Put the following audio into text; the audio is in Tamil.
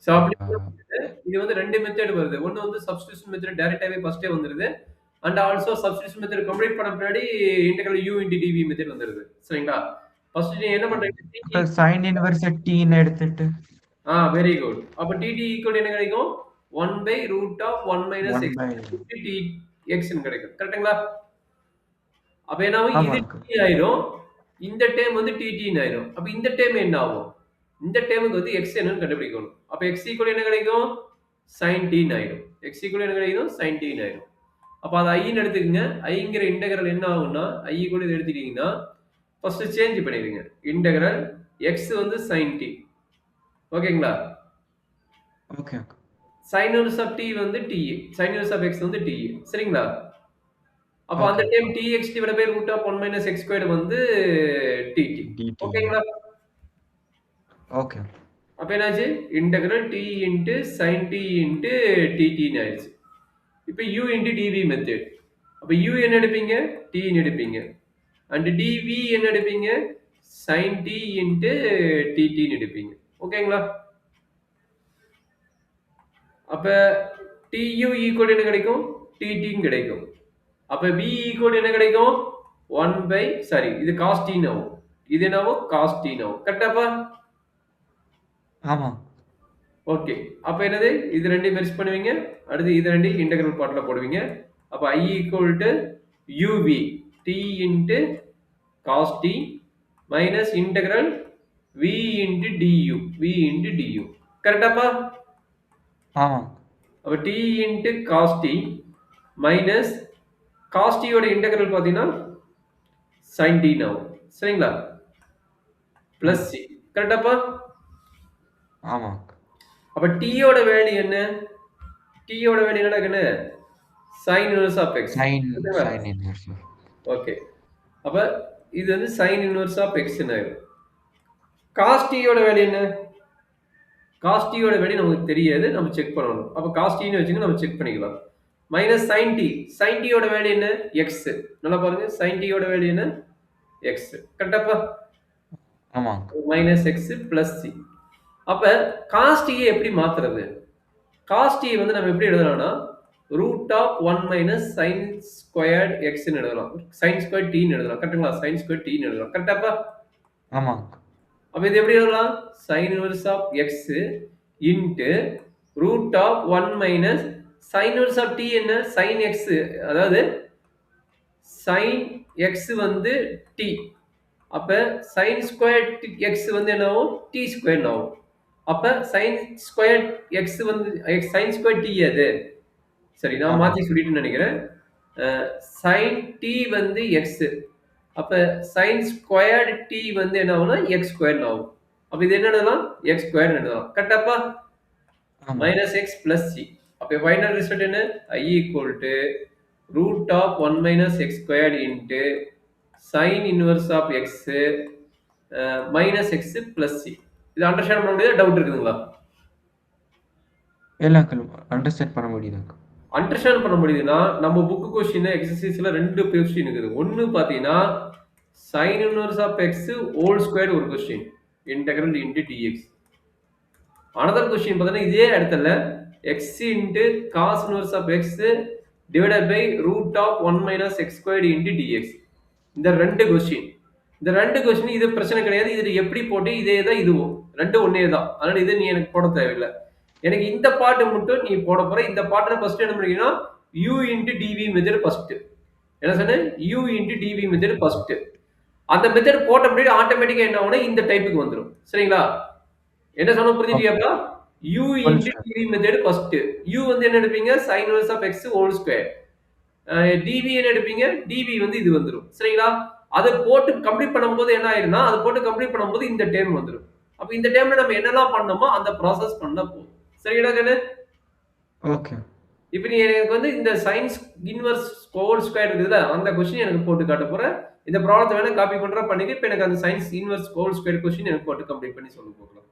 ஸோ அப்படி ஆ. பண்ணும்போது, இது வந்து 2 மெத்தட் வருது. ஒண்ணு வந்து சப்ஸ்டிடியூஷன் மெத்தட் டைரக்ட்டாவே ஃபர்ஸ்ட்டே வந்துருது. And also substitution method complete பண்ண பின்னாடி integral you into TV method வந்துருது. சரிங்களா? ஃபர்ஸ்ட் நீங்க என்ன ஆமா. பண்றீங்க? டிடி அப்ப சைன் இன்வெர்ஸ் டீன்னு எடுத்துட்டு வெரி குட். அப்ப டிடி ஈக்குவல் என்ன கிடைக்கும்? 1/√(1 - 1 x) பை டி எக்ஸ்ன்னு கிடைக்கும். கரெக்ட்டுங்களா? அப்ப என்ன ஆகும்? இது ஆமாங்க. டி ஆயிரும். இந்த டேர்ம் வந்து டிடின்னு ஆயிரும். அப்ப இந்த டேர்ம் என்ன ஆகும்? இந்த டேர்முக்கு வந்து எக்ஸ் என்னன்னு கண்டுபிடிக்கணும். அப்ப எக்ஸ் ஈக்குவல் என்ன கிடைக்கும்? சைன் டின்னு ஆயிடும். எக்ஸ் ஈக்குவல் என்ன கிடைக்கும்? சைன் டின்னு ஆயிடும். அப்ப அது ஐன்னு எடுத்துக்கங்க. ஐங்கிற இன்டெக்ரல் என்ன ஆகும்னா, ஐ ஈக்குவல் இத எடுத்துட்டீங்கன்னா, ஃபர்ஸ்ட் சேஞ்ச் பண்ணிடுங்க. இன்டெக்ரல் எக்ஸ் வந்து சைன் டி. ஓகேங்களா? Okay. Sine inverse of t வந்து t. Sine inverse of x வந்து டி. சரிங்களா? அப்ப அந்த okay. Time dx divided by root of 1 - x squared வந்து dt. டிடி. ஓகேங்களா? ஓகே. அப்ப என்னாச்சு? Integral t into sin t into dt ன்னு ஆயிடுச்சு. இப்ப u இன்டு dv மெத்தட். அப்ப u என்ன எடுப்பீங்க? t ன்னு எடுப்பீங்க. அண்ட் dv என்ன எடுப்பீங்க? sin t இன்டு dt ன்னு எடுப்பீங்க. ஓகேங்களா? அப்ப tu ஈக்குவல் என்ன கிடைக்கும்? dt ன்னு கிடைக்கும். அப்ப v ஈக்குவல் என்ன கிடைக்கும்? 1 பை சாரி இது cos t ன்னு ஆகும். இது என்னவோ cos t ன்னு ஆகும். கரெக்டாப்பா? ஆமா. ஓகே. அப்ப என்னது? இது 2யும் மெர்ஜ் பண்ணுவீங்க. அடுத்து இது 2யும் இன்டெக்ரல் பார்ட்ல போடுவீங்க. அப்ப I equal to uv t into cos t minus integral v into du. v into du. கரெக்டாப்பா? ஆமா. அப்ப t into cos t minus cos t யோட இன்டெக்ரல் பார்த்தீங்கன்னா sin t ன்னு ஆகும். சரிங்களா? ம். Plus c. கரெக்டாப்பா? ஆமா. அப்ப t யோட வேல்யூ என்ன? t யோட வேல்யூ என்னடா கண்ணு? sin inverse of x. Sine ஓகேவா? Sine inverse. ஓகே. அப்ப இது வந்து sin inverse of x ன்னு ஆயிரும். cos t யோட வேல்யூ என்ன? cos t யோட வேல்யூ நமக்கு தெரியாது. நம்ம செக் பண்ணணும். அப்ப cos t ன்னு வச்சுங்க நம்ம செக் பண்ணிக்கலாம். Minus sin t. sin t யோட வேல்யூ என்ன? x. நல்லா பாருங்க. sin t யோட வேல்யூ என்ன? x. கரெக்டாப்பா? ஆமாங்க. Minus x plus c. அப்ப cos t ய எப்படி மாத்துறது? cos t வந்து நம்ம எப்படி எழுதலாம்னா root of 1 minus sine squared எக்ஸ்ன்னு எழுதலாம். சைன் ஸ்கொயர் டின்னு எழுதலாம். கரெக்ட்டுங்களா? சைன் ஸ்கொயர் டின்னு எழுதலாம். கரெக்டாப்பா? ஆமாங்க. அப்ப இது எப்படி எழுதலாம்? Sine inverse of x into root of 1 minus sine inverse of t என்ன? Sine x. அதாவது சைன் எக்ஸ் வந்து டி. அப்ப சைன் ஸ்கொயர் எக்ஸ் வந்து என்ன ஆகும்? டி ஸ்கொயர் ஆகும். அப்ப சைன் ஸ்கொயர் எக்ஸ் வந்து சைன் ஸ்கொயர் டி அது. சரி நான் ஆமா. மாத்தி சொல்லிட்டேன்னு நினைக்கிறேன். சைன் டி வந்து எக்ஸ். அப்ப சைன் ஸ்கொயர்டு டி வந்து என்ன ஆகும்னா எக்ஸ் ஸ்கொயர்னு ஆகும். அப்ப இது என்ன எழுதலாம்? எக்ஸ் ஸ்கொயர்னு எழுதலாம். கரெக்டாப்பா? ஆமா. Minus x plus c. அப்ப ஃபைனல் ரிசல்ட் என்ன? I equal to root of 1 minus x squared into sine inverse of x minus x plus c. இது அண்டர்ஸ்டாண்ட் பண்ண முடியுதா? டவுட் இருக்குதுங்களா? இல்ல அண்டர்ஸ்டாண்ட் பண்ண முடியுதாங்க. அண்டர்ஸ்டாண்ட் பண்ண முடியுதுன்னா நம்ம புக் கொஸ்டின் எக்ஸசைஸ்ல 2 கொஸ்டின் இருக்குது. ஒன்னு பாத்தீங்கன்னா sin inverse of x whole square ஒரு question integral into dx. Another question பார்த்தீங்கன்னா இதே இடத்துல x into cos inverse of x divided by root of 1 minus x squared into dx. இந்த 2 கொஸ்டின். இந்த 2 கொஸ்டின் இது பிரச்சனை கிடையாது. இது எப்படி போட்டு இதே தான் இதுவும். ரெண்டும் ஒண்ணே தான். அதனால இது நீ எனக்கு போட தேவையில்லை. எனக்கு இந்த பாட்டு மட்டும் நீ போட போற. இந்த பாட்டுல ஃபர்ஸ்ட் என்ன பண்ணீங்கன்னா u into dv method first. என்ன சொன்னேன்? u into dv method first. அந்த மெத்தட் போட்ட பின்னாடி ஆட்டோமேட்டிக்கா என்ன ஆகும்னா இந்த டைப்புக்கு வந்துரும். சரிங்களா? என்ன சொன்ன புரிஞ்சுட்டியாப்பா? u whole into square. dv method first. u வந்து என்ன எடுப்பீங்க? sin inverse of x whole square. dv என்ன எடுப்பீங்க? dv வந்து இது வந்துரும். சரிங்களா? அதை போட்டு கம்ப்ளீட் பண்ணும்போது என்ன ஆயிரும்னா அது போட்டு கம்ப்ளீட் பண்ணும்போது இந்த டேர்ம் வந்துரும். அப்ப இந்த டேர்ம்ல நம்ம என்னெல்லாம் பண்ணோமோ அந்த ப்ராசஸ் பண்ணா போதும். சரிடா கண்ணு? ஓகே. இப்ப நீ எனக்கு வந்து இந்த சைன்ஸ் இன்வெர்ஸ் ஹோல் ஸ்கொயர் இருக்குதுல்ல அந்த கொஸ்டின் எனக்கு போட்டு காட்ட போறேன். இந்த ப்ராப்ளத்தை வேணா காப்பி பண்றா பண்ணிட்டு இப்ப எனக்கு அந்த science inverse whole square question எனக்கு போட்டு கம்ப்ளீட் பண்ணி சொல்ல போகலாம்.